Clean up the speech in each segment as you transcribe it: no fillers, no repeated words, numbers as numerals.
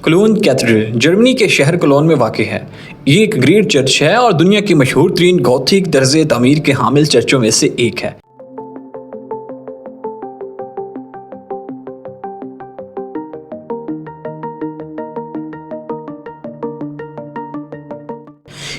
Colon cathedral Germany के शहर colon में वाक़ है। ये एक ग्रेट चर्च है और दुनिया की मशहूर तरीन गॉथिक तर्ज़ तामीर के हामिल चर्चों में से एक है।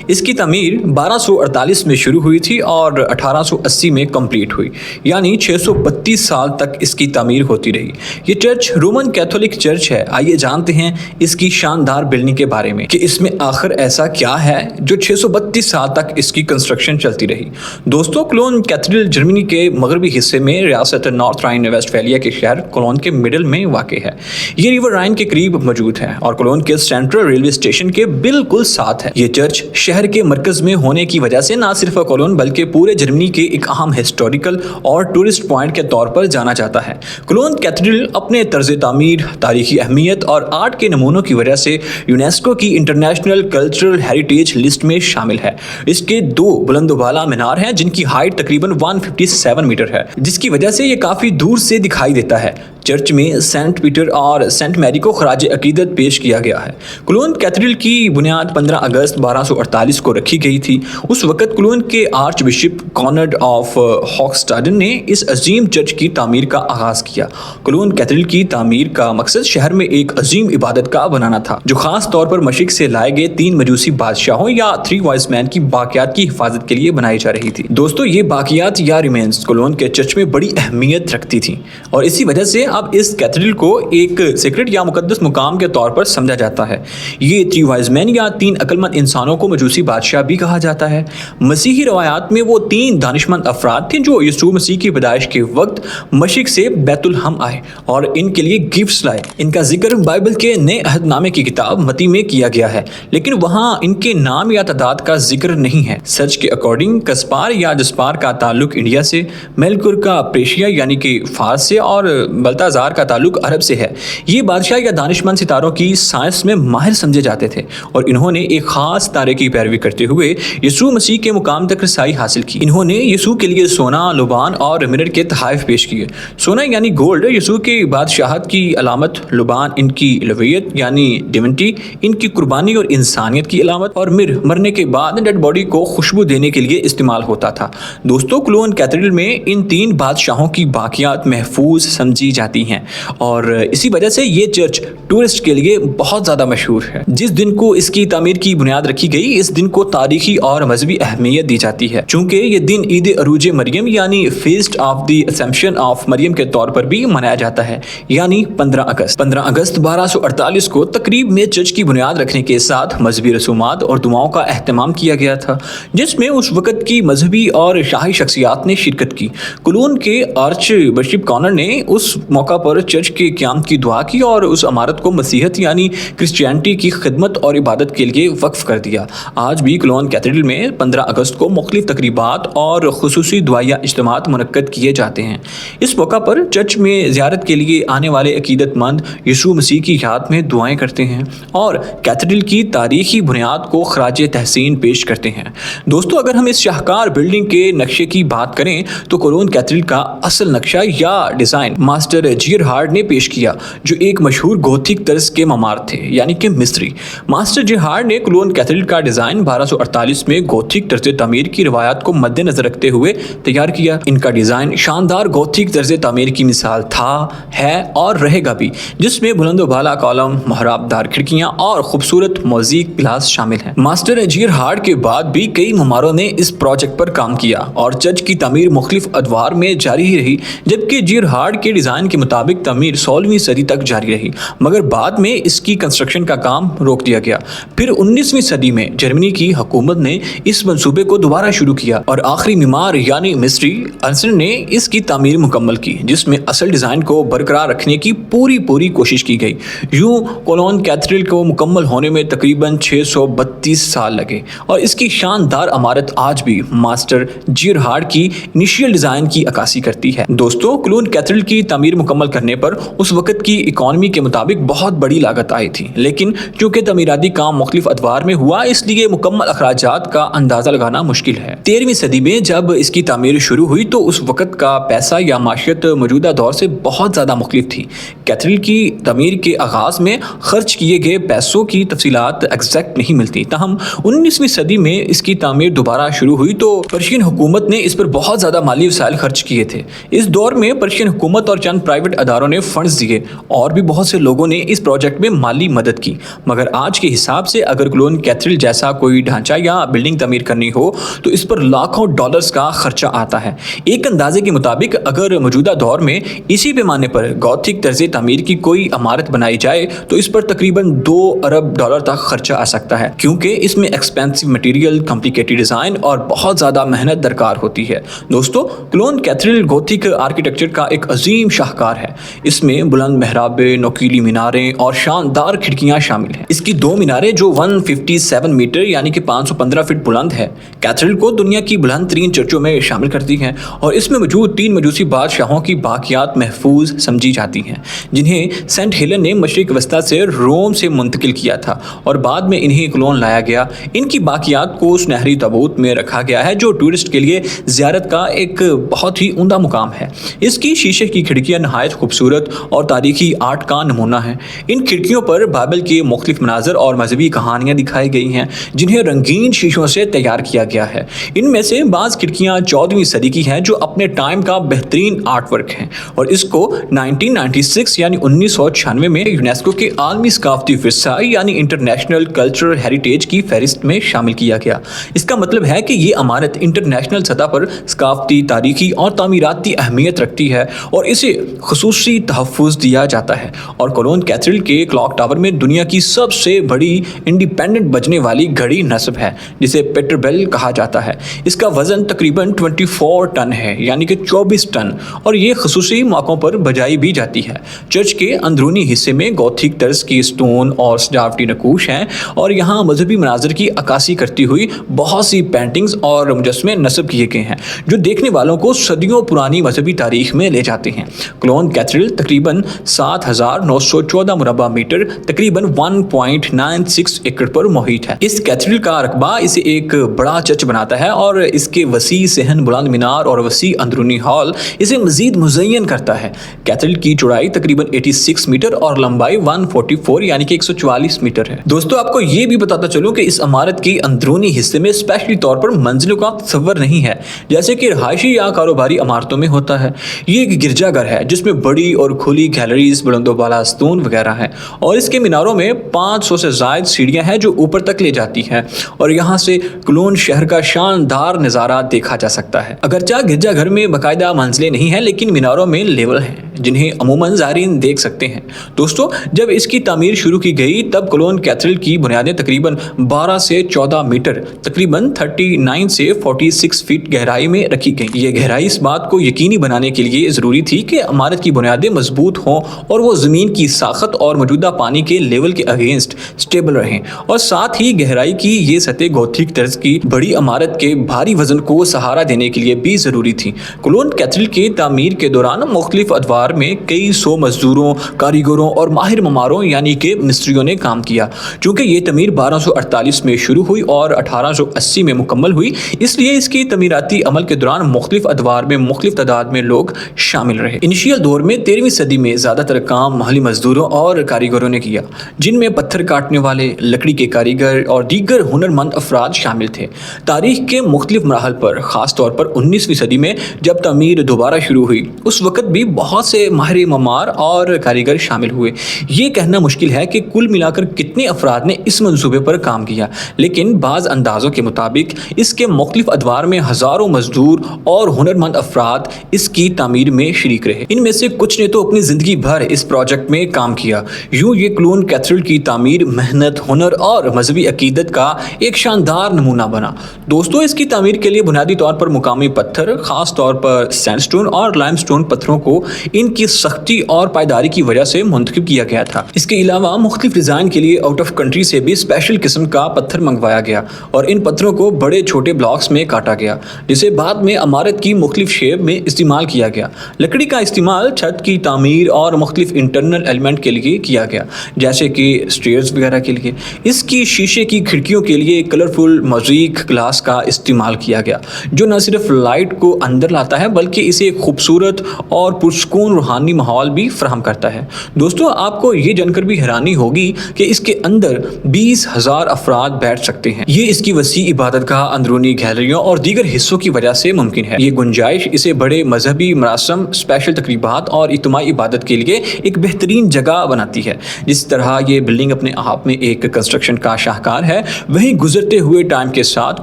इसकी तमीर 1248 में शुरू हुई थी और 1880 में कंप्लीट हुई, यानी 632 साल तक इसकी तमीर होती रही। ये चर्च रोमन कैथोलिक चर्च है। आइए जानते हैं इसकी शानदार बिल्डिंग के बारे में कि इसमें आखिर ऐसा क्या है जो 632 साल तक इसकी कंस्ट्रक्शन चलती रही। दोस्तों, कोलोन कैथेड्रल जर्मनी के मगरबी हिस्से में रियासत नॉर्थ राइन वेस्टफैलिया के शहर कोलोन के मिडल में वाक़ है। ये रिवर राइन के करीब मौजूद है और कोलोन के सेंट्रल रेलवे स्टेशन के बिल्कुल साथ है। ये चर्च शहर के मरकज में होने की वजह से न सिर्फ कोलोन बल्कि पूरे जर्मनी के एक अहम हिस्टोरिकल और टूरिस्ट पॉइंट के तौर पर जाना जाता है। कोलोन कैथेड्रल अपने तर्ज तामीर, तारीखी अहमियत और आर्ट के नमूनों की वजह से यूनेस्को की इंटरनेशनल कल्चरल हेरिटेज लिस्ट में शामिल है। इसके दो बुलंद वाला मीनार हैं जिनकी हाइट तकरीबन 157 मीटर है, जिसकी वजह से ये काफ़ी दूर से दिखाई देता है। चर्च में सेंट पीटर और सेंट मैरी को खराज अकीदत पेश किया गया है। कोलोन कैथेड्रल की बुनियाद 15 अगस्त 1248 को रखी गई थी। उस वक्त कोलोन के आर्च बिशप कॉनर्ड ऑफ हॉक्स्टाडन ने इस अजीम चर्च की तामीर का आगाज किया। कोलोन कैथेड्रल की तामीर का मकसद शहर में एक अजीम इबादत गाह बनाना था, जो खास तौर पर मशरिक से लाए गए 3 मजूसी बादशाहों या 3 वाइज मैन की बाकियात की हिफाजत के लिए बनाई जा रही थी। दोस्तों, ये बाकियात या रिमेन्स कोलोन के चर्च में बड़ी अहमियत रखती थी और इसी वजह से अब इस कैथेड्रल को एक सीक्रेट या मुकद्दस मुकाम के तौर पर समझा जाता है। ये 3 वाइज मैन या 3 अक्लमंद इंसानों को मजूसी बादशाह भी कहा जाता है। मसीही रवायात में वो 3 दानिशमंद अफराद थे जो यीशु मसीह की पैदाइश के वक्त मशरिक से बैतुल हम आए और इनके लिए गिफ्ट्स लाए। इनका जिक्र बाइबल के नए अहदनामे की किताब मती में किया गया है, लेकिन वहाँ इनके नाम या तादाद का जिक्र नहीं है। सर्च के अकॉर्डिंग कस्पार या जस्पार का ताल्लुक इंडिया से, मेलकुर का प्रेशिया यानी कि फारस से और बल्ताजार का ताल्लुक अरब से है। ये बादशाह या दानिशमंद सितारों की साइंस में माहिर समझे जाते थे और इन्होंने एक खास तारे की पैरवी करते हुए यीशु मसीह के मुकाम तक रसाई हासिल की। इन्होंने यीशु के लिए सोना, लुबान और मिरर के तहाइफ पेश किए। सोना यानी गोल्ड यीशु के बादशाहत की अलामत, लुबान इनकी लवियत यानी डिविनिटी, इनकी कुर्बानी और इंसानियत की अलामत, और मिर मरने के बाद डेड बॉडी को खुशबू देने के लिए इस्तेमाल होता था। दोस्तों, कोलोन कैथेड्रल में इन 3 बादशाहों की बाकियात महफूज समझी जाती हैं और इसी वजह से ये चर्च टूरिस्ट के लिए बहुत ज़्यादा मशहूर है। जिस दिन को इसकी तामीर की बुनियाद रखी गई, इस दिन को तारीखी और मजहबी अहमियत दी जाती है, चूँकि ये दिन ईद अरूज मरियम यानी feast of the assumption of Maryam के तौर पर भी मनाया जाता है, यानी 15 अगस्त 1248 को तकरीब में चर्च की बुनियाद रखने के साथ मजहबी रसूमात और दुआओं का अहतमाम किया गया था, जिसमें उस वक़्त की मजहबी और शाही शख्सियात ने शिरकत की। कोलोन के आर्च बिशप कॉनर ने उस मौका पर चर्च के क़याम की दुआ की और उस इमारत को मसीहत यानी क्रिश्चियनिटी की खिदमत और इबादत के लिए वक्फ कर दिया। आज भी कोलोन कैथेड्रल में 15 अगस्त को मुख्तलिफ तकरीबात और खुसूसी दुआया इज्तिमात मुनक्कद किए जाते हैं। इस मौका पर चर्च में ज़ियारत के लिए आने वाले अकीदतमंद यीशु मसीह की याद में दुआएं करते हैं और कैथेड्रल की तारीखी बुनियाद को खराज तहसीन पेश करते हैं। दोस्तों, अगर हम इस शाहकार बिल्डिंग के नक्शे की बात करें तो कोलोन कैथेड्रल का असल नक्शा या डिज़ाइन मास्टर जियरहार्ड ने पेश किया, जो एक मशहूर गोथिक तर्ज के ममार थे, यानी कि मिस्री। मास्टर जियरहार्ड ने कोलोन कैथेड्रल का डिज़ाइन 1248 में गोथिक तर्ज तामीर की रवायत को मद्देनजर रखते हुए तैयार किया। इनका डिज़ाइन शानदार गोथिक तर्ज तामीर की मिसाल था, है और रहेगा भी, जिसमें बुलंद बाला कॉलम, महराबदार खिड़कियाँ और खूबसूरत मोज़ेक ग्लास शामिल हैं। मास्टर जियरहार्ड के बाद भी कई ममारों ने इस प्रोजेक्ट पर काम किया और चर्च की तामीर मुख्तलिफ अदवार में जारी ही रही, जबकि जियरहार्ड के डिज़ाइन के मुताबिक तामीर 16वीं सदी तक जारी रही, मगर बाद में इसकी कंस्ट्रक्शन का काम रोक दिया गया। फिर 19वीं सदी में जर्मनी की हुकूमत ने इस मंसूबे को दोबारा शुरू किया और आखिरी मीमार यानी मिस्ट्री अर्सन ने इसकी तामीर मुकम्मल की, जिसमें असल डिज़ाइन को बरकरार रखने की पूरी कोशिश की गई। यूँ कोलोन कैथेड्रल को मुकम्मल होने में तकरीबन 632 साल लगे और इसकी शानदार इमारत आज भी मास्टर जियरहार्ड की इनिशियल डिज़ाइन की अक्कासी करती है। दोस्तों, कोलोन कैथेड्रल की तामीर मुकम्मल करने पर उस वक्त की इकॉनमी के मुताबिक बहुत बड़ी लागत आई थी, लेकिन चूँकि तमीराती काम मुख्तलिफ अदवार में हुआ, इसलिए मुकम्मल अखराजात का अंदाज़ा लगाना मुश्किल है। 13वीं सदी में जब इसकी तामीर शुरू हुई तो उस वक़्त का पैसा या माशियत मौजूदा दौर से बहुत ज़्यादा मुख्तलिफ थी। कैथेड्रल की तामीर के आगाज़ में खर्च किए गए पैसों की तफसीलात एग्जैक्ट नहीं मिलती। ताहम 19वीं सदी में इसकी तामीर दोबारा शुरू हुई तो पर्शियन हुकूमत ने इस पर बहुत ज़्यादा माली वसाइल खर्च किए थे। इस दौर में पर्शियन हुकूमत और चंद प्राइवेट अदारों ने फंड्स दिए और भी बहुत से लोगों ने इस प्रोजेक्ट में माली मदद की। मगर आज के हिसाब से अगर क्लोन कैथेड्रल जैसा कोई ढांचा या बिल्डिंग तामीर करनी हो तो इस पर लाखों डॉलर्स का खर्चा आता है। एक अंदाजे के मुताबिक अगर मौजूदा दौर में इसी पैमाने पर गॉथिक तर्ज तामीर की कोई इमारत बनाई जाए तो इस पर तकरीबन 2 अरब डॉलर तक खर्चा आ सकता है, क्योंकि इसमें एक्सपेंसिव मटेरियल, कॉम्प्लिकेटेड डिज़ाइन और बहुत ज़्यादा मेहनत दरकार होती है। दोस्तों, क्लोन कैथेड्रल गॉथिक आर्किटेक्चर का एक अजीम शाहकार है। इसमें बुलंद मेहराबे, नोकीली मीनारें और शानदार खिड़कियां शामिल हैं। इसकी 2 मीनारें जो 157 मीटर यानी कि 515 फीट बुलंद है, कैथेड्रल को दुनिया की बुलंद तरीन चर्चों में शामिल करती हैं और इसमें मौजूद 3 मजूसी बादशाहों की बाकियात महफूज समझी जाती हैं, जिन्हें सेंट हेलन ने मशरिक वस्ता से रोम से मुंतकिल किया था और बाद में इन्हें क्लोन लाया गया। इनकी बाकियात को सुनहरी ताबूत में रखा गया है, जो टूरिस्ट के लिए ज़ियारत का एक बहुत ही उम्दा मुकाम है। इसकी शीशे की खिड़कियां नहायत खूबसूरत और तारीखी आर्ट का नमूना है। इन खिड़कियों पर बाइबल के मुख्तलिफ मनाजर और मजहबी कहानियां दिखाई गई हैं, जिन्हें रंगीन शीशों से तैयार किया गया है। इनमें से बाज़ खिड़कियां 14वीं सदी की हैं, जो अपने टाइम का बेहतरीन आर्ट वर्क हैं और इसको 1996 यानी 1996 में यूनेस्को के आलमी सकाफती विरसा यानी इंटरनेशनल कल्चरल हेरिटेज की फहरिस्त में शामिल किया गया। इसका मतलब है कि ये इमारत इंटरनेशनल सतह पर सकाफती, तारीखी और तामीराती अहमियत रखती है और इसे खुसूसी तहफ़्फ़ुज़ दिया जाता है। और क्लोन कैथेड्रल के क्लॉक टावर में दुनिया की सबसे बड़ी इंडिपेंडेंट बजने वाली घड़ी नस्ब है, जिसे पेट्रबेल कहा जाता है। इसका वजन तकरीबन 24 टन है यानी कि 24 टन, और ये खुसूसी मौक़ों पर बजाई भी जाती है। चर्च के अंदरूनी हिस्से में गॉथिक तर्ज की स्टोन और सजावटी नकूश हैं और यहाँ मजहबी मनाजर की अक्कासी करती हुई बहुत सी पेंटिंग्स और मुजस्मे नस्ब किए गए हैं, जो देखने वालों को सदियों पुरानी मजहबी तारीख में ले जाते हैं। क्लोन कैथेड्रल तकरीबन 7,914 मुरबा मीटर तकरीबन 1.96 एकड़ पर मुहित है। इस कैथेड्रल का रकबा इसे एक बड़ा चर्च बनाता है और इसके वसी सहन, बुलंद मीनार और वसी अंदरूनी हॉल इसे मजीद मुज़य्यन करता है। कैथेड्रल की चौड़ाई तकरीबन 86 मीटर और लंबाई 144 यानी कि 144 मीटर है। दोस्तों, आपको ये भी बताता चलूं कि इस इमारत के अंदरूनी हिस्से में स्पेशली तौर पर मंजिलों का तस्वर नहीं है, जैसे कि रहायशी या कारोबारी इमारतों में होता है। ये एक गिरजाघर है जिसमें बड़ी और खुली गैलरीज, बुलंदोबाला स्तून वगैरह हैं और इसके मीनारों में 500 से ज़ायद सीढ़ियां हैं जो ऊपर तक ले जाती हैं और यहाँ से क्लोन शहर का शानदार नज़ारा देखा जा सकता है। अगरचे गिरजाघर में बाकायदा मंजिलें नहीं हैं, लेकिन मीनारों में लेवल हैं जिन्हें अमूमन ज़ायरीन देख सकते हैं। दोस्तों, जब इसकी तामीर शुरू की गई तब क्लोन कैथेड्रल की बुनियादें तकरीबन 12 से 14 मीटर तकरीबन 39 से 46 फीट गहराई में रखी गई। ये गहराई इस बात को यकीनी बनाने के लिए ज़रूरी थी कि इमारत की बुनियादें मजबूत हों और वो ज़मीन की साखत और मौजूदा पानी के लेवल के अगेंस्ट स्टेबल रहें, और साथ ही गहराई की ये सतह गॉथिक तर्ज की बड़ी इमारत के भारी वजन को सहारा देने के लिए भी ज़रूरी थी। क्लोन कैथेड्रल के तामीर के दौरान मुख्तलिफ अदवार में कई सौ मजदूरों, कारीगरों और माहिर ममारों यानी कि मिस्त्रियों ने काम किया। चूँकि ये तमीर 1248 में शुरू हुई और 1880 में मुकम्मल हुई, इसलिए इसकी तमीराती अमल के दौरान मुख्तलिफ अदवार में मुख्तलिफ तादाद में लोग शामिल रहे। इनिशियल दौर में 13वीं सदी में ज़्यादातर काम महली मजदूरों और कारीगरों ने किया, जिनमें पत्थर काटने वाले, लकड़ी के कारीगर और दीगर हुनरमंद अफराद शामिल थे। तारीख के मुख्तलिफ मराहल पर, ख़ास तौर पर 19वीं सदी में जब तमीर दोबारा शुरू हुई, उस वक़्त भी बहुत से माहिर ममार और कारीगर शामिल हुए। ये कहना मुश्किल है कि कुल मिलाकर कितने अफराद ने इस मंसूबे पर काम किया, लेकिन बाज़ अंदाज़ों के मुताबिक इसके मुख्तलिफ अदवार में हज़ारों मजदूर और हुनरमंद अफराद इसकी तामीर में शरीक रहे। इनमें से कुछ ने तो अपनी ज़िंदगी भर इस प्रोजेक्ट में काम किया। यूँ ये क्लोन कैथेड्रल की तामीर मेहनत, हुनर और मजहबी अकीदत का एक शानदार नमूना बना। दोस्तों, इसकी तामीर के लिए बुनियादी तौर पर मुकामी पत्थर, ख़ास तौर पर सैंडस्टोन और लाइमस्टोन पत्थरों को इन ان کی سختی اور پائیداری کی وجہ سے منتخب کیا گیا تھا۔ اس کے علاوہ مختلف ڈیزائن کے لیے آؤٹ آف کنٹری سے بھی اسپیشل قسم کا پتھر منگوایا گیا اور ان پتھروں کو بڑے چھوٹے بلاکس میں کاٹا گیا، جسے بعد میں عمارت کی مختلف شیپ میں استعمال کیا گیا۔ لکڑی کا استعمال چھت کی تعمیر اور مختلف انٹرنل ایلیمنٹ کے لیے کیا گیا، جیسے کہ اسٹیئرز وغیرہ کے لیے۔ اس کی شیشے کی کھڑکیوں کے لیے کلرفل موزیک گلاس کا استعمال کیا گیا، جو نہ صرف لائٹ کو اندر لاتا ہے بلکہ اسے ایک خوبصورت اور پرسکون روحانی ماحول بھی فراہم کرتا ہے۔ دوستو، آپ کو یہ جان کر بھی حیرانی ہوگی کہ اس کے اندر 20,000 افراد بیٹھ سکتے ہیں۔ یہ اس کی وسیع عبادت گاہ، اندرونی گیلریوں اور دیگر حصوں کی وجہ سے ممکن ہے۔ یہ گنجائش اسے بڑے مذہبی مراسم، اسپیشل تقریبات اور اجتماعی عبادت کے لیے ایک بہترین جگہ بناتی ہے۔ جس طرح یہ بلڈنگ اپنے آپ میں ایک کنسٹرکشن کا شاہکار ہے، وہیں گزرتے ہوئے ٹائم کے ساتھ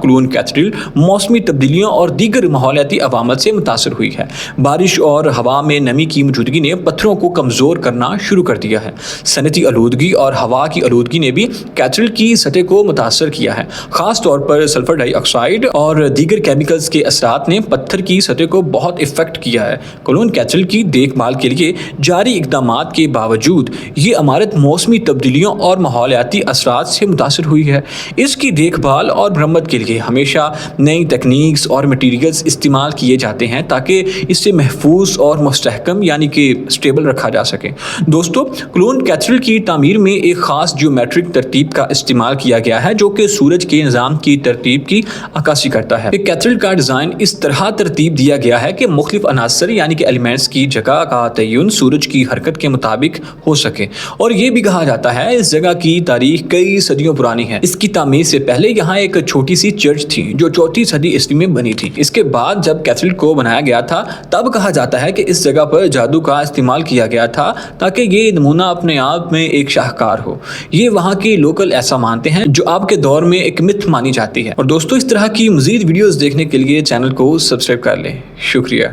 کولون کیتھیڈرل موسمی تبدیلیوں اور دیگر ماحولیاتی عوامل سے متاثر ہوئی ہے۔ بارش اور ہوا میں نمی کی موجودگی نے پتھروں کو کمزور کرنا شروع کر دیا ہے۔ صنعتی آلودگی اور ہوا کی آلودگی نے بھی کیتھیڈرل کی سطح کو متاثر کیا ہے۔ خاص طور پر سلفر ڈائی آکسائڈ اور دیگر کیمیکلز کے اثرات نے پتھر کی سطح کو بہت افیکٹ کیا ہے۔ کولون کیتھیڈرل کی دیکھ بھال کے لیے جاری اقدامات کے باوجود یہ عمارت موسمی تبدیلیوں اور ماحولیاتی اثرات سے متاثر ہوئی ہے۔ اس کی دیکھ بھال اور مرمت کے لیے ہمیشہ نئی تکنیکس اور مٹیریلز استعمال کیے جاتے ہیں تاکہ اسے محفوظ اور مستحکم یعنی کہ اسٹیبل رکھا جا سکے۔ دوستو، کولون کیتھیڈرل کی تعمیر میں ایک خاص جیومیٹرک ترتیب کا استعمال کیا گیا ہے جو کہ سورج کے نظام کی ترتیب کی عکاسی کرتا ہے۔ ایک کیتھیڈرل کا ڈیزائن اس طرح ترتیب دیا گیا ہے کہ مختلف عناصر یعنی کہ ایلیمنٹس کی جگہ کا تعین سورج کی حرکت کے مطابق ہو سکے، اور یہ بھی کہا جاتا ہے اس جگہ کی تاریخ کئی صدیوں پرانی ہے۔ اس کی تعمیر سے پہلے یہاں ایک چھوٹی سی چرچ تھی جو 4 صدی عیسوی میں بنی تھی۔ اس کے بعد جب کیتھیڈرل کو بنایا گیا تھا تب کہا جاتا ہے کہ اس جگہ پر جادو کا استعمال کیا گیا تھا تاکہ یہ نمونہ اپنے آپ میں ایک شاہکار ہو۔ یہ وہاں کے لوکل ایسا مانتے ہیں، جو آپ کے دور میں ایک متھ مانی جاتی ہے۔ اور دوستو، اس طرح کی مزید ویڈیوز دیکھنے کے لیے چینل کو سبسکرائب کر لیں۔ شکریہ۔